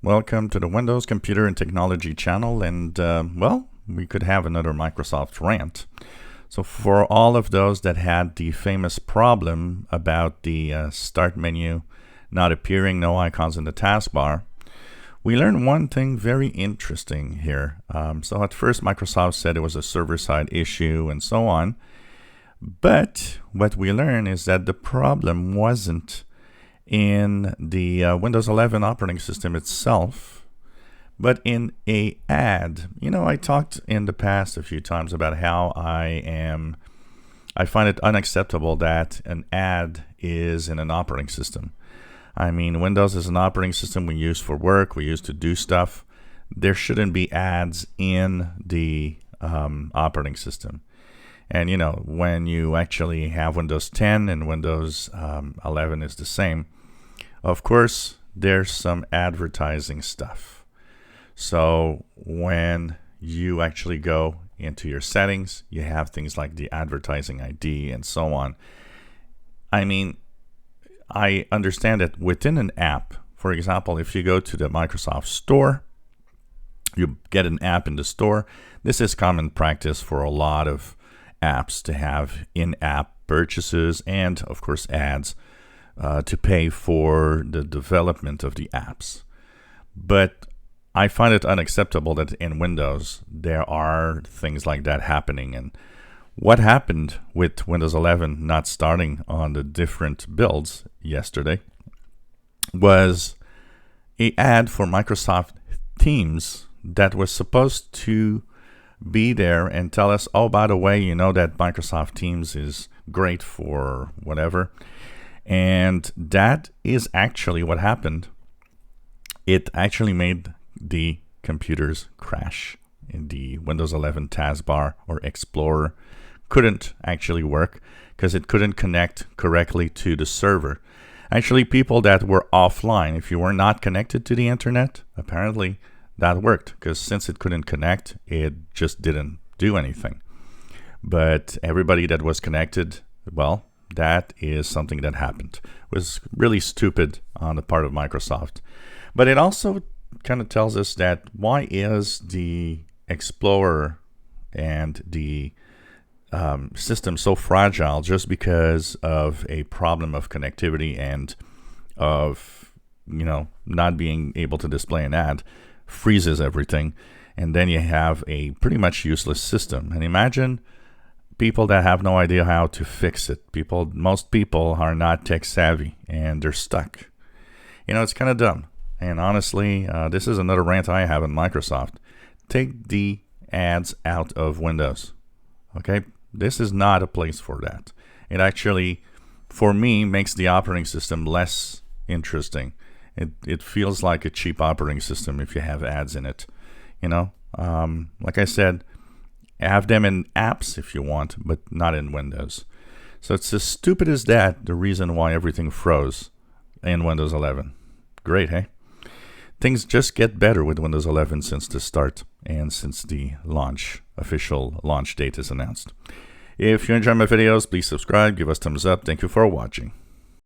Welcome to the Windows Computer and Technology channel, and well, we could have another Microsoft rant. So for all of those that had the famous problem about the start menu not appearing, no icons in the taskbar, we learned one thing very interesting here. So at first Microsoft said it was a server-side issue and so on, but what we learned is that the problem wasn't in the Windows 11 operating system itself, but in a ad. You know, I talked in the past a few times about how I find it unacceptable that an ad is in an operating system. I mean, Windows is an operating system we use for work, we use to do stuff. There shouldn't be ads in the operating system. And you know, when you actually have Windows 10 and Windows 11 is the same, of course, there's some advertising stuff. So when you actually go into your settings, you have things like the advertising ID and so on. I mean, I understand that within an app, for example, if you go to the Microsoft Store, you get an app in the store. This is common practice for a lot of apps to have in-app purchases and, of course, ads to pay for the development of the apps. But I find it unacceptable that in Windows there are things like that happening. And what happened with Windows 11 not starting on the different builds yesterday was an ad for Microsoft Teams that was supposed to be there and tell us, oh, by the way, you know that Microsoft Teams is great for whatever. And that is actually what happened. It actually made the computers crash. In the Windows 11 taskbar or Explorer couldn't actually work because it couldn't connect correctly to the server. Actually, people that were offline, if you were not connected to the internet, apparently that worked, because since it couldn't connect, it just didn't do anything. But everybody that was connected, well, that is something that happened. It was really stupid on the part of Microsoft. But it also kind of tells us that why is the Explorer and the system so fragile just because of a problem of connectivity and of, you know, not being able to display an ad, freezes everything, and then you have a pretty much useless system. And imagine people that have no idea how to fix it. Most people are not tech savvy and they're stuck. You know, it's kind of dumb. And honestly, this is another rant I have on Microsoft. Take the ads out of Windows. Okay, this is not a place for that. It actually, for me, makes the operating system less interesting. It feels like a cheap operating system if you have ads in it. You know, like I said, have them in apps if you want, but not in Windows. So it's as stupid as that, the reason why everything froze in Windows 11. Great, hey? Things just get better with Windows 11 since the start and since the official launch date is announced. If you enjoy my videos, please subscribe, give us thumbs up. Thank you for watching.